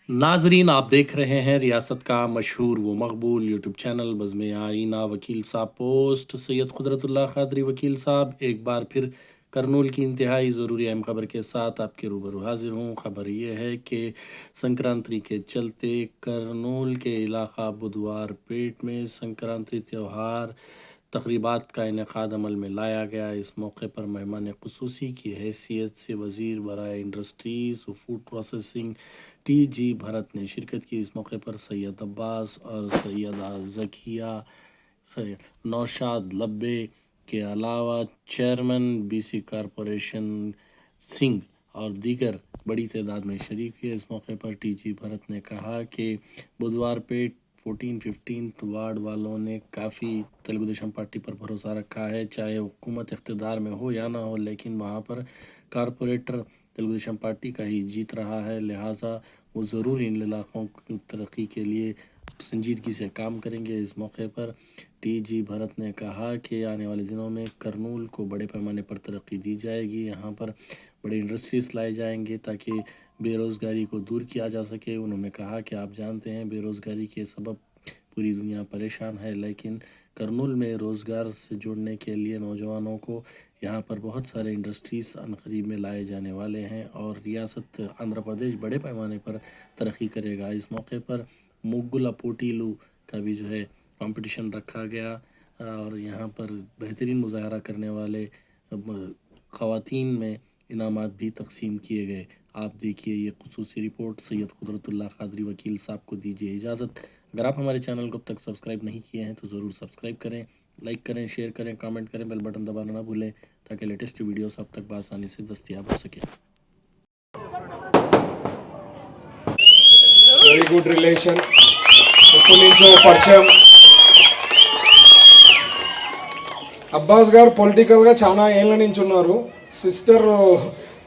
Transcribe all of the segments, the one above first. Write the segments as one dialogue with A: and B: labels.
A: नाजरीन, आप देख रहे हैं रियासत का मशहूर व मकबूल यूट्यूब चैनल बज़्म आईना। वकील साहब पोस्ट सैयद कुदरतुल्लाह क़ादरी वकील साहब एक बार फिर करनूल की इंतहाई ज़रूरी अहम खबर के साथ आपके रूबरू हाजिर हूँ। खबर ये है कि संक्रांति के चलते करनूल के इलाका बुधवार पेट में संक्रांति त्यौहार तक़रीबात का इनेक़ाद अमल में लाया गया। इस मौके पर मेहमान ख़ुसूसी की हैसियत से वज़ीर बराए इंडस्ट्रीज़ व फूड प्रोसेसिंग टी.जी. भरत ने शिरकत की। इस मौके पर सैयद अब्बास और सैयदा ज़किया, सैयद नौशाद लब्बे के अलावा चेयरमैन बी.सी. कॉरपोरेशन सिंह और दीगर बड़ी तादाद में शरीक हुए। इस मौके पर टी.जी. भरत ने कहा कि बुधवार पेट 14-15 वार्ड वालों ने काफ़ी तेलुगु देशम पार्टी पर भरोसा रखा है, चाहे हुकूमत इख्तिदार में हो या ना हो, लेकिन वहाँ पर कारपोरेटर तेलुगु देशम पार्टी का ही जीत रहा है। लिहाजा वो ज़रूर इन इलाक़ों की तरक्की के लिए संजीदगी से काम करेंगे। इस मौके पर टी.जी. भरत ने कहा कि आने वाले दिनों में करनूल को बड़े पैमाने पर तरक्की दी जाएगी। यहाँ पर बड़े इंडस्ट्रीज़ लाए जाएंगे ताकि बेरोज़गारी को दूर किया जा सके। उन्होंने कहा कि आप जानते हैं बेरोज़गारी के सबब पूरी दुनिया परेशान है, लेकिन करनूल में रोज़गार से जुड़ने के लिए नौजवानों को यहाँ पर बहुत सारे इंडस्ट्रीज़ अनकरीब में लाए जाने वाले हैं और रियासत आंध्र प्रदेश बड़े पैमाने पर तरक्की करेगा। इस मौके पर मुग्गुला पोटीलू का भी जो है कंपटीशन रखा गया और यहाँ पर बेहतरीन मुजाहरा करने वाले ख़वातीन में इनामात भी तकसीम किए गए। आप देखिए ये खुसूसी रिपोर्ट सैयद कुदरतुल्लाह क़ादरी वकील साहब को दीजिए इजाज़त। अगर आप हमारे चैनल को अब तक सब्सक्राइब नहीं किए हैं तो ज़रूर सब्सक्राइब करें, लाइक करें, शेयर करें, कमेंट करें, बेल बटन दबाना ना भूलें ताकि लेटेस्ट वीडियोस अब तक आसानी से दस्तयाब हो सके।
B: వెరీ గుడ్ రిలేషన్, ఎప్పటి నుంచో పరిచయం. అబ్బాస్ గారు పొలిటికల్గా చాలా ఏళ్ళ నుంచి ఉన్నారు. సిస్టర్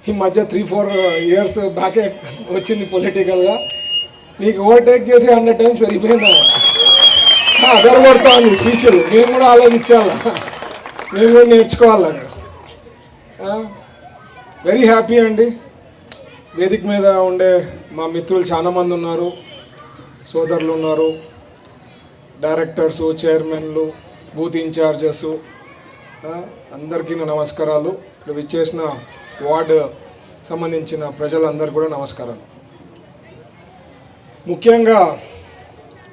B: ఈ మధ్య 3-4 ఇయర్స్ బ్యాకే వచ్చింది పొలిటికల్గా. నీకు ఓవర్టేక్ చేసి 100 టైమ్స్ పెరిగిపోయిందా? అదర్ కొడతా ఉంది స్పీచ్లు. మేము కూడా ఆలోచించాలా, మేము కూడా నేర్చుకోవాలి. వెరీ హ్యాపీ అండి. వేదిక మీద ఉండే మా మిత్రులు చాలామంది ఉన్నారు, సోదరులు ఉన్నారు, డైరెక్టర్సు, చైర్మన్లు, బూత్ ఇన్ఛార్జెస్, అందరికీ నా నమస్కారాలు. ఇక్కడ విచ్చేసిన వార్డు సంబంధించిన ప్రజలందరికీ కూడా నమస్కారాలు. ముఖ్యంగా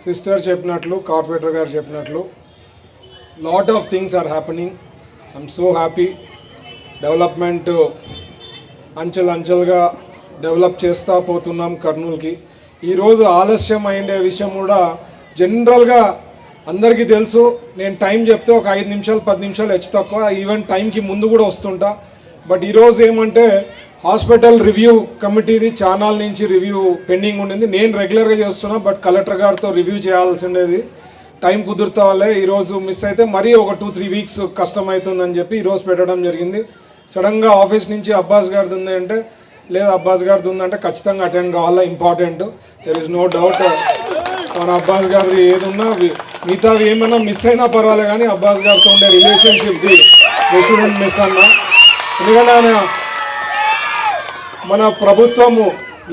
B: సిస్టర్ చెప్పినట్లు, కార్పొరేటర్ గారు చెప్పినట్లు lot of things are happening. I'm so happy. Development అంచెలుగా డెవలప్ చేస్తూ పోతున్నాం కర్నూలుకి. ఈరోజు ఆలస్యం అయ్యే విషయం కూడా జనరల్గా అందరికీ తెలుసు. నేను టైం చెప్తే ఒక 5 నిమిషాలు 10 నిమిషాలు హెచ్చు తక్కువ, ఈవెన్ టైంకి ముందు కూడా వస్తుంటా. బట్ ఈరోజు ఏమంటే హాస్పిటల్ రివ్యూ కమిటీది ఛానల్ నుంచి రివ్యూ పెండింగ్ ఉండింది. నేను రెగ్యులర్గా చేస్తున్నా, బట్ కలెక్టర్ గారితో రివ్యూ చేయాల్సిండేది. టైం కుదురుతా వాళ్ళే ఈరోజు మిస్ అయితే మరీ ఒక 2-3 వీక్స్ కష్టమవుతుందని చెప్పి ఈరోజు పెట్టడం జరిగింది. సడన్గా ఆఫీస్ నుంచి అబ్బాస్ గారిది ఉంది అంటే, లేదు అబ్బాస్ గారిది ఉందంటే ఖచ్చితంగా అటెండ్ కావాలా, important. There is no doubt. మన అబ్బాస్ గారిది ఏదున్నా మిగతావి ఏమైనా మిస్ అయినా పర్వాలేదు, కానీ అబ్బాస్ గారితో ఉండే రిలేషన్షిప్ది రెస్టారెంట్ మిస్ అన్నా. ఎందుకంటే ఆయన మన ప్రభుత్వము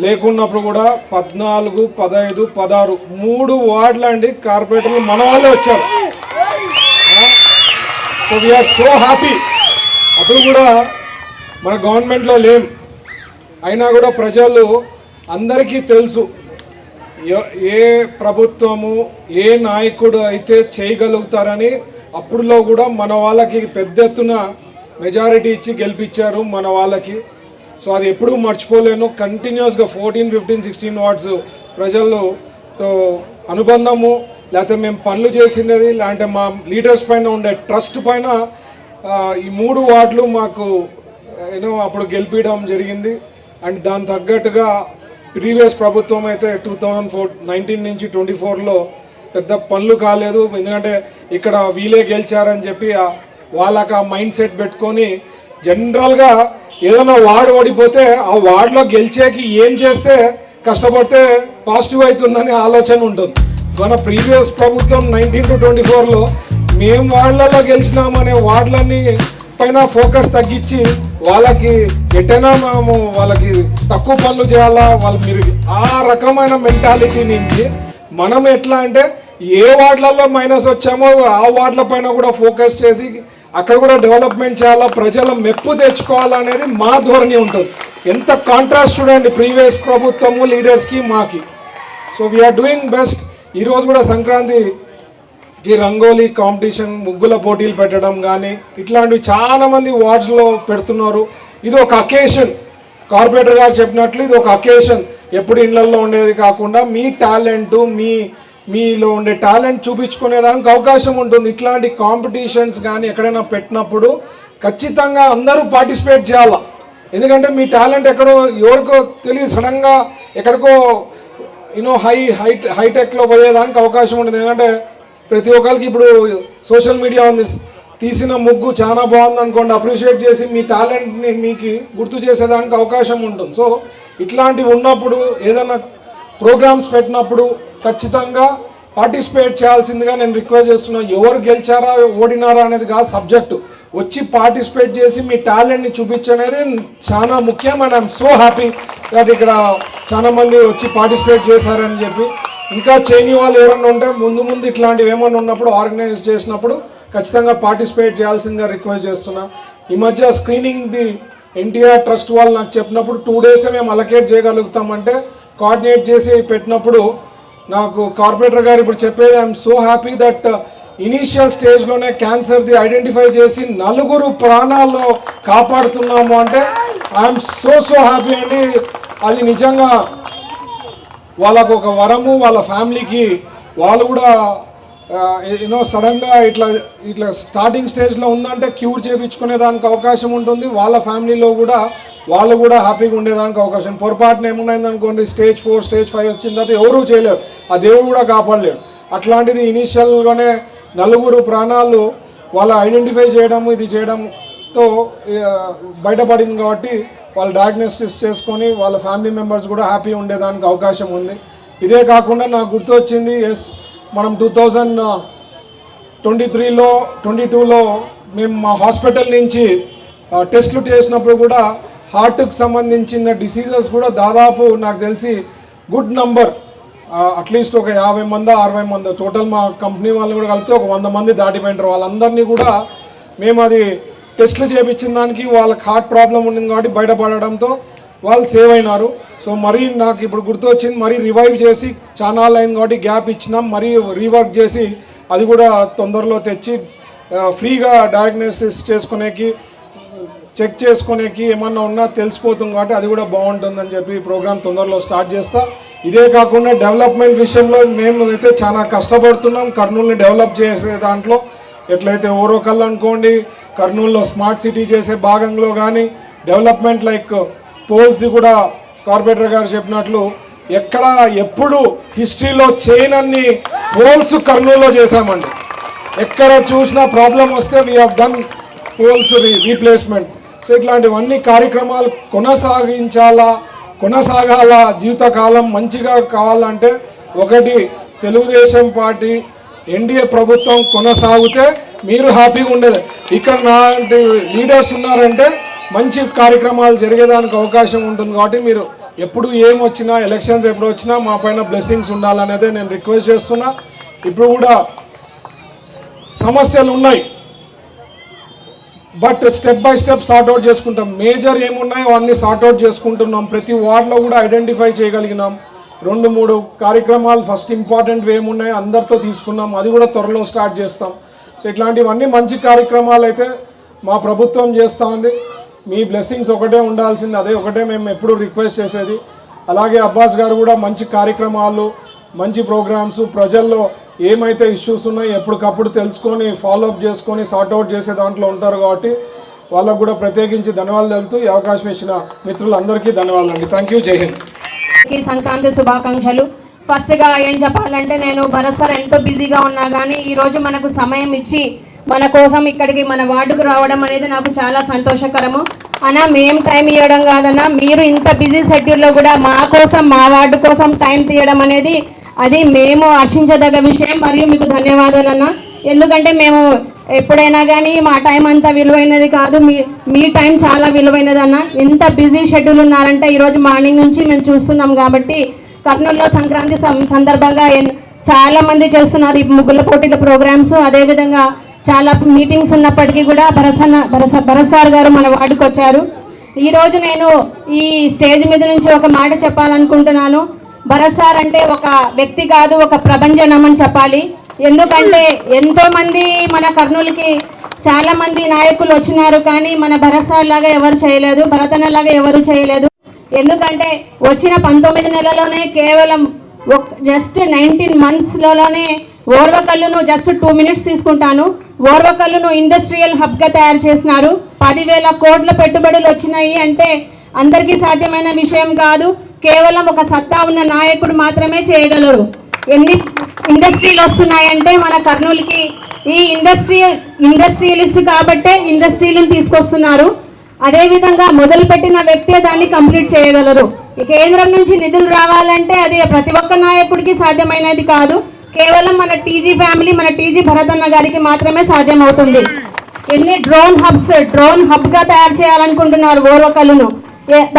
B: లేకున్నప్పుడు కూడా 14, 15, 16 3 వార్డులు అండి కార్పొరేటర్లు మన వాళ్ళే వచ్చారు. So we are so happy. అప్పుడు కూడా మన గవర్నమెంట్లో లేం, అయినా కూడా ప్రజలు అందరికీ తెలుసు ఏ ప్రభుత్వము ఏ నాయకుడు అయితే చేయగలుగుతారని. అప్పుడులో కూడా మన వాళ్ళకి పెద్ద ఎత్తున మెజారిటీ ఇచ్చి గెలిపించారు మన వాళ్ళకి. సో అది ఎప్పుడూ మర్చిపోలేను. కంటిన్యూస్గా 14, 15, 16 వార్డ్స్ ప్రజలతో అనుబంధము, లేకపోతే మేము పనులు చేసినది, లేదంటే మా లీడర్స్ పైన ఉండే ట్రస్ట్ పైన ఈ 3 వార్డులు మాకు అప్పుడు గెలిపించడం జరిగింది. అండ్ దాని తగ్గట్టుగా ప్రీవియస్ ప్రభుత్వం అయితే 2019 నుంచి 24లో పెద్ద పనులు కాలేదు. ఎందుకంటే ఇక్కడ వీలే గెలిచారని చెప్పి వాళ్ళకి ఆ మైండ్ సెట్ పెట్టుకొని జనరల్గా ఏదైనా వార్డు ఓడిపోతే ఆ వార్డులో గెలిచేకి ఏం చేస్తే కష్టపడితే పాజిటివ్ అవుతుందని ఆలోచన ఉంటుంది. మన ప్రీవియస్ ప్రభుత్వం 19 to 24లో మేము వార్డులలో గెలిచినామనే వార్డులన్నీ పైన ఫోకస్ తగ్గించి వాళ్ళకి ఎటైనా మేము వాళ్ళకి తక్కువ పనులు చేయాలా వాళ్ళు మీరు ఆ రకమైన మెంటాలిటీ నుంచి మనం ఎట్లా అంటే ఏ వార్డులలో మైనస్ వచ్చామో ఆ వార్డుల పైన కూడా ఫోకస్ చేసి అక్కడ కూడా డెవలప్మెంట్ చేయాలా, ప్రజల మెప్పు తెచ్చుకోవాలనేది మా ధోరణి ఉంటుంది. ఎంత కాంట్రాస్ట్ చూడండి ప్రీవియస్ ప్రభుత్వము లీడర్స్కి మాకి. So we are doing best. ఈరోజు కూడా సంక్రాంతికి రంగోలీ కాంపిటీషన్, ముగ్గుల పోటీలు పెట్టడం కానీ ఇట్లాంటివి చాలామంది వార్డ్స్లో పెడుతున్నారు. ఇది ఒక అకేషన్, కార్పొరేటర్ గారు చెప్పినట్లు ఇది ఒక అకేషన్. ఎప్పుడు ఇళ్లలో ఉండేది కాకుండా మీ టాలెంటు మీలో ఉండే టాలెంట్ చూపించుకునేదానికి అవకాశం ఉంటుంది. ఇట్లాంటి కాంపిటీషన్స్ కానీ ఎక్కడైనా పెట్టినప్పుడు ఖచ్చితంగా అందరూ పార్టిసిపేట్ చేయాలా. ఎందుకంటే మీ టాలెంట్ ఎక్కడో ఎవరికో తెలియదు, సడన్గా ఎక్కడికో హైటెక్లో పోయేదానికి అవకాశం ఉంటుంది. ఎందుకంటే ప్రతి ఒక్కరికి ఇప్పుడు సోషల్ మీడియా ఉంది, తీసిన ముగ్గు చాలా బాగుంది అనుకోండి, అప్రిషియేట్ చేసి మీ టాలెంట్ని మీకు గుర్తు చేసేదానికి అవకాశం ఉంటుంది. సో ఇట్లాంటివి ఉన్నప్పుడు ఏదైనా ప్రోగ్రామ్స్ పెట్టినప్పుడు ఖచ్చితంగా పార్టిసిపేట్ చేయాల్సిందిగా నేను రిక్వెస్ట్ చేస్తున్నాను. ఎవరు గెలిచారా ఓడినారా అనేది కాదు సబ్జెక్టు, వచ్చి పార్టిసిపేట్ చేసి మీ టాలెంట్ని చూపించనేది చాలా ముఖ్యం. And I'm so happy that ఇక్కడ చాలా మంది వచ్చి పార్టిసిపేట్ చేశారని చెప్పి. ఇంకా చేయని వాళ్ళు ఎవరన్నా ఉంటే ముందు ఇట్లాంటివి ఏమన్నా ఉన్నప్పుడు ఆర్గనైజ్ చేసినప్పుడు ఖచ్చితంగా పార్టిసిపేట్ చేయాల్సిందిగా రిక్వెస్ట్ చేస్తున్నా. ఈ మధ్య స్క్రీనింగ్ది ఎన్టీఆర్ ట్రస్ట్ వాళ్ళు నాకు చెప్పినప్పుడు 2 days మేము అలకేట్ చేయగలుగుతామంటే కోఆర్డినేట్ చేసి పెట్టినప్పుడు నాకు కార్పొరేటర్ గారు ఇప్పుడు చెప్పేది I'm so happy that initial స్టేజ్లోనే క్యాన్సర్ది ఐడెంటిఫై చేసి 4 ప్రాణాల్లో కాపాడుతున్నాము అంటే ఐఎమ్ సో హ్యాపీ అండి. అది నిజంగా వాళ్ళకు ఒక వరము, వాళ్ళ ఫ్యామిలీకి వాళ్ళు కూడా సడన్గా ఇట్లా స్టార్టింగ్ స్టేజ్లో ఉందంటే క్యూర్ చేయించుకునే దానికి అవకాశం ఉంటుంది. వాళ్ళ ఫ్యామిలీలో కూడా వాళ్ళు కూడా హ్యాపీగా ఉండేదానికి అవకాశం. పొరపాటున ఏమున్నాయిందనుకోండి స్టేజ్ 4 స్టేజ్ 5 వచ్చిన తర్వాత ఎవరూ చేయలేరు, ఆ దేవుడు కూడా కాపాడలేడు. అట్లాంటిది ఇనీషియల్గానే 4 ప్రాణాలు వాళ్ళు ఐడెంటిఫై చేయడము ఇది చేయడంతో బయటపడింది కాబట్టి వాళ్ళు డయాగ్నోసిస్ చేసుకొని వాళ్ళ ఫ్యామిలీ మెంబర్స్ కూడా హ్యాపీ ఉండేదానికి అవకాశం ఉంది. ఇదే కాకుండా నాకు గుర్తొచ్చింది, మనం 2023లో 22లో మేము మా హాస్పిటల్ నుంచి టెస్టులు చేసినప్పుడు కూడా హార్ట్కి సంబంధించిన డిసీజెస్ కూడా దాదాపు నాకు తెలిసి గుడ్ నంబర్, అట్లీస్ట్ ఒక 50 మంది 60 మంది టోటల్ మా కంపెనీ వాళ్ళు కూడా కలిపితే ఒక 100 మంది దాటిపోయినారు. వాళ్ళందరినీ కూడా మేము అది టెస్టులు చేయించిన దానికి వాళ్ళకి హార్ట్ ప్రాబ్లం ఉండింది కాబట్టి బయటపడడంతో వాళ్ళు సేవ్ అయినారు. సో మరీ నాకు ఇప్పుడు గుర్తొచ్చింది, మరీ రివైవ్ చేసి చాలా అయింది కాబట్టి గ్యాప్ ఇచ్చినాం, మరీ రీవర్క్ చేసి అది కూడా తొందరలో తెచ్చి ఫ్రీగా డయాగ్నోసిస్ చేసుకునేకి చెక్ చేసుకునేకి ఏమన్నా ఉన్నా తెలిసిపోతుంది కాబట్టి అది కూడా బాగుంటుందని చెప్పి ప్రోగ్రామ్ తొందరలో స్టార్ట్ చేస్తా. ఇదే కాకుండా డెవలప్మెంట్ విషయంలో మేము అయితే చాలా కష్టపడుతున్నాం. కర్నూలుని డెవలప్ చేసే దాంట్లో ఎట్లయితే ఓరోకల్ అనుకోండి, కర్నూలులో స్మార్ట్ సిటీ చేసే భాగంలో కానీ డెవలప్మెంట్ లైక్ పోల్స్ది కూడా కార్పొరేటర్ గారు చెప్పినట్లు ఎక్కడ ఎప్పుడు హిస్టరీలో చేయనన్ని పోల్స్ కర్నూలులో చేశామండి. ఎక్కడ చూసినా ప్రాబ్లం వస్తే we have done poles replacement. So ఇట్లాంటివన్నీ కార్యక్రమాలు కొనసాగాల జీవితకాలం మంచిగా కావాలంటే ఒకటి తెలుగుదేశం పార్టీ ఎన్డీఏ ప్రభుత్వం కొనసాగితే మీరు హ్యాపీగా ఉండేది. ఇక్కడ నాటి లీడర్స్ ఉన్నారంటే మంచి కార్యక్రమాలు జరిగేదానికి అవకాశం ఉంటుంది. కాబట్టి మీరు ఎప్పుడు ఏమొచ్చినా ఎలక్షన్స్ ఎప్పుడు వచ్చినా మా పైన బ్లెస్సింగ్స్ ఉండాలనేదే నేను రిక్వెస్ట్ చేస్తున్నా. ఇప్పుడు కూడా సమస్యలు ఉన్నాయి, but step by step sort out చేసుకుంటాం. మేజర్ ఏమున్నాయో అన్నీ సార్ట్అవుట్ చేసుకుంటున్నాం. ప్రతి వార్డులో కూడా ఐడెంటిఫై చేయగలిగినాం. 2-3 కార్యక్రమాలు ఫస్ట్ ఇంపార్టెంట్ ఏమున్నాయో అందరితో తీసుకున్నాం, అది కూడా త్వరలో స్టార్ట్ చేస్తాం. సో ఇట్లాంటివన్నీ మంచి కార్యక్రమాలు అయితే మా ప్రభుత్వం చేస్తూ ఉంది. మీ బ్లెస్సింగ్స్ ఒకటే ఉండాల్సింది, అదే ఒకటే మేము ఎప్పుడూ రిక్వెస్ట్ చేసేది. అలాగే అబ్బాస్ గారు కూడా మంచి కార్యక్రమాలు, మంచి ప్రోగ్రామ్స్, ప్రజల్లో ఏమైతే ఇష్యూస్ ఉన్నాయో ఎప్పటికప్పుడు తెలుసుకొని ఫాలోఅప్ చేసుకొని సార్ట్అవుట్ చేసే దాంట్లో ఉంటారు కాబట్టి వాళ్ళకు కూడా ప్రత్యేకించి ధన్యవాదాలు తెలుపుతూ ఈ అవకాశం ఇచ్చిన మిత్రులందరికీ ధన్యవాదాలు. థ్యాంక్ యూ, జై హింద్.
C: సంక్రాంతి శుభాకాంక్షలు. ఫస్ట్గా ఏం చెప్పాలంటే, నేను భరత్ సార్ ఎంతో బిజీగా ఉన్నా కానీ ఈరోజు మనకు సమయం ఇచ్చి మన కోసం ఇక్కడికి మన వార్డుకు రావడం అనేది నాకు చాలా సంతోషకరము. అన్నా మేము టైం ఇవ్వడం కాదన్నా, మీరు ఇంత బిజీ షెడ్యూల్లో కూడా మా కోసం మా వార్డు కోసం టైం తీయడం అనేది అది మేము హర్షించదగ్గ విషయం. మరియు మీకు ధన్యవాదాలు అన్న. ఎందుకంటే మేము ఎప్పుడైనా కానీ మా టైం అంతా విలువైనది కాదు, మీ టైం చాలా విలువైనది అన్న. ఎంత బిజీ షెడ్యూల్ ఉన్నారంటే ఈరోజు మార్నింగ్ నుంచి మేము చూస్తున్నాం. కాబట్టి కర్నూలులో సంక్రాంతి సందర్భంగా చాలా మంది చేస్తున్నారు ఈ ముగ్గుల పోటీల ప్రోగ్రామ్స్. అదేవిధంగా చాలా మీటింగ్స్ ఉన్నప్పటికీ కూడా భరత్ సార్ గారు మన వార్డుకు వచ్చారు. ఈరోజు నేను ఈ స్టేజ్ మీద నుంచి ఒక మాట చెప్పాలనుకుంటున్నాను. భరత్ సార్ అంటే ఒక వ్యక్తి కాదు, ఒక ప్రభంజనం అని చెప్పాలి. ఎందుకంటే ఎంతోమంది మన కర్నూలుకి చాలామంది నాయకులు వచ్చినారు, కానీ మన భరత్ సార్ లాగా ఎవరు చేయలేదు, భరతన్న లాగా ఎవరు చేయలేదు. ఎందుకంటే వచ్చిన 19 నెలల్లోనే కేవలం జస్ట్ 19 monthsలోనే ఓర్వకల్లును జస్ట్ 2 minutes తీసుకుంటాను. ఓర్వకల్లును ఇండస్ట్రియల్ హబ్గా తయారు చేసినారు. 10,000 కోట్ల పెట్టుబడులు వచ్చినాయి అంటే అందరికీ సాధ్యమైన విషయం కాదు. కేవలం ఒక సత్తా ఉన్న నాయకుడు మాత్రమే చేయగలరు. ఎన్ని ఇండస్ట్రీలు వస్తున్నాయంటే మన కర్నూలుకి ఈ ఇండస్ట్రియలిస్ట్ కాబట్టే ఇండస్ట్రీలను తీసుకొస్తున్నారు. అదేవిధంగా మొదలుపెట్టిన వ్యక్తే దాన్ని కంప్లీట్ చేయగలరు. కేంద్రం నుంచి నిధులు రావాలంటే అది ప్రతి ఒక్క నాయకుడికి సాధ్యమైనది కాదు. కేవలం మన టీజీ ఫ్యామిలీ, మన టీజీ భరతన్న గారికి మాత్రమే సాధ్యమవుతుంది. ఎన్ని డ్రోన్ హబ్గా తయారు చేయాలనుకుంటున్నారు ఓర్వకల్లును.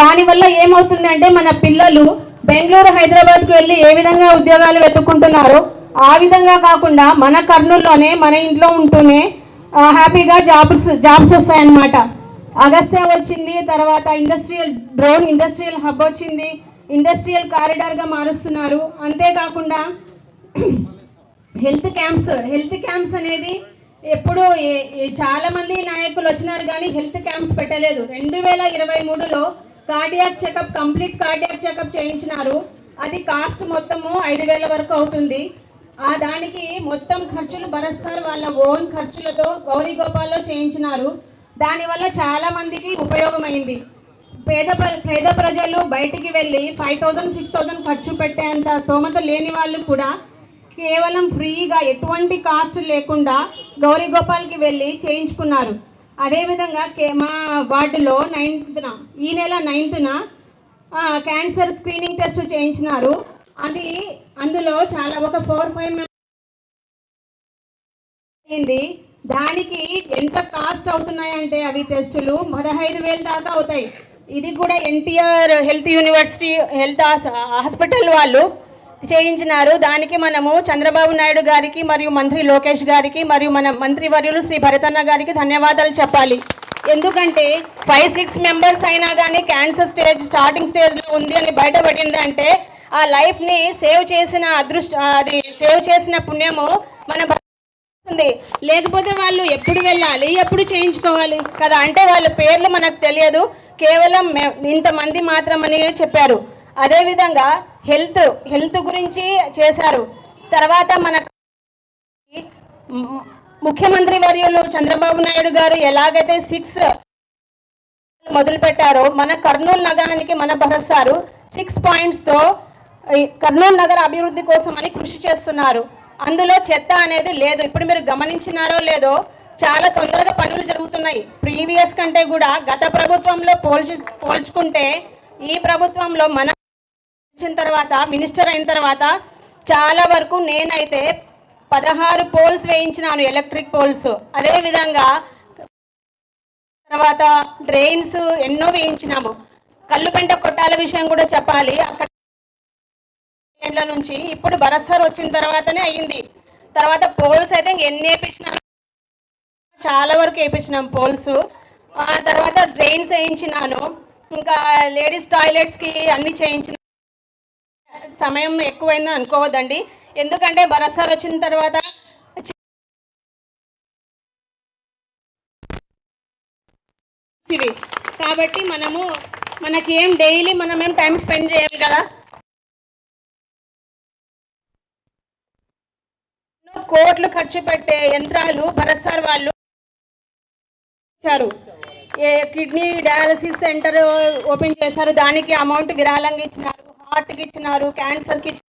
C: దానివల్ల ఏమవుతుంది అంటే మన పిల్లలు బెంగళూరు, హైదరాబాద్కు వెళ్ళి ఏ విధంగా ఉద్యోగాలు వెతుక్కుంటున్నారో ఆ విధంగా కాకుండా మన కర్నూలులోనే మన ఇంట్లో ఉంటూనే హ్యాపీగా జాబ్స్ వస్తాయన్నమాట. అగస్త్య వచ్చింది, తర్వాత ఇండస్ట్రియల్ హబ్ వచ్చింది, ఇండస్ట్రియల్ కారిడార్గా మారుస్తున్నారు. అంతేకాకుండా హెల్త్ క్యాంప్స్ అనేది ఎప్పుడు చాలామంది నాయకులు వచ్చినారు కానీ హెల్త్ క్యాంప్స్ పెట్టలేదు. 2023లో కంప్లీట్ కార్డియాక్ చెకప్ చేయించినారు. అది కాస్ట్ మొత్తము 5,000 వరకు అవుతుంది. దానికి మొత్తం ఖర్చులు భరత్ సార్ వాళ్ళ ఓన్ ఖర్చులతో గౌరీగోపాల్లో చేయించినారు. దానివల్ల చాలా మందికి ఉపయోగమైంది. పేద ప్రజలు బయటికి వెళ్ళి 5,000 6,000 ఖర్చు పెట్టేంత స్తోమత లేని వాళ్ళు కూడా కేవలం ఫ్రీగా ఎటువంటి కాస్ట్ లేకుండా గౌరీగోపాల్కి వెళ్ళి చేయించుకున్నారు. అదేవిధంగా మా వార్డులో ఈ నెల 9th క్యాన్సర్ స్క్రీనింగ్ టెస్ట్ చేయించినారు. అందులో చాలా ఒక 4-5 అయింది. దానికి ఎంత కాస్ట్ అవుతున్నాయంటే అవి టెస్టులు 15,000 దాకా అవుతాయి. ఇది కూడా ఎన్టీఆర్ హెల్త్ హాస్పిటల్ వాళ్ళు చేయించినారు. దానికి మనము చంద్రబాబు నాయుడు గారికి మరియు మంత్రి లోకేష్ గారికి మరియు మన మంత్రివర్యులు శ్రీ భరతన్న గారికి ధన్యవాదాలు చెప్పాలి. ఎందుకంటే 5-6 మెంబర్స్ అయినా కానీ క్యాన్సర్ స్టార్టింగ్ స్టేజ్లో ఉంది అని బయటపడిందంటే ఆ లైఫ్ని సేవ్ చేసిన పుణ్యము మన ఉంది. లేకపోతే వాళ్ళు ఎప్పుడు వెళ్ళాలి, ఎప్పుడు చేయించుకోవాలి కదా. అంటే వాళ్ళ పేర్లు మనకు తెలియదు, కేవలం ఇంతమంది మాత్రమని చెప్పారు. అదేవిధంగా హెల్త్ గురించి చేశారు. తర్వాత మన ముఖ్యమంత్రి వర్యులు చంద్రబాబు నాయుడు గారు ఎలాగైతే 6 మొదలు పెట్టారో మన కర్నూలు నగరానికి మన భరత్ సారు 6 pointsతో కర్నూలు నగర అభివృద్ధి కోసం అని కృషి చేస్తున్నారు. అందులో చెత్త అనేది లేదు. ఇప్పుడు మీరు గమనించినారో లేదో చాలా తొందరగా పనులు జరుగుతున్నాయి. ప్రీవియస్ కంటే కూడా గత ప్రభుత్వంలో పోల్చుకుంటే ఈ ప్రభుత్వంలో మన తర్వాత మినిస్టర్ అయిన తర్వాత చాలా వరకు నేనైతే 16 పోల్స్ వేయించినాను, ఎలక్ట్రిక్ పోల్స్. అదేవిధంగా తర్వాత డ్రైన్స్ ఎన్నో వేయించినాము. కల్లుపెంట కొట్టాల విషయం కూడా చెప్పాలి. అక్కడ నుంచి ఇప్పుడు భరత్ సార్ వచ్చిన తర్వాతనే అయ్యింది. తర్వాత పోల్స్ అయితే ఎన్ని వేయించినాము, చాలా వరకు వేయించినాం పోల్స్. ఆ తర్వాత డ్రైన్స్ వేయించినాను. ఇంకా లేడీస్ టాయిలెట్స్కి అన్ని చేయించిన. సమయం ఎక్కువైందని అనుకోవద్దండి, ఎందుకంటే భరత్ సార్ వచ్చిన తర్వాత కాబట్టి మనకేం డైలీ మనమేం టైం స్పెండ్ చేయాలి కదా. కోట్లు ఖర్చు పెట్టే యంత్రాలు భరత్ సార్ వాళ్ళు ఇచ్చారు. కిడ్నీ డయాలసిస్ సెంటర్ ఓపెన్ చేశారు. దానికి అమౌంట్ విరాళంగా ఇచ్చినారు. హార్ట్కి ఇచ్చినారు, క్యాన్సర్కి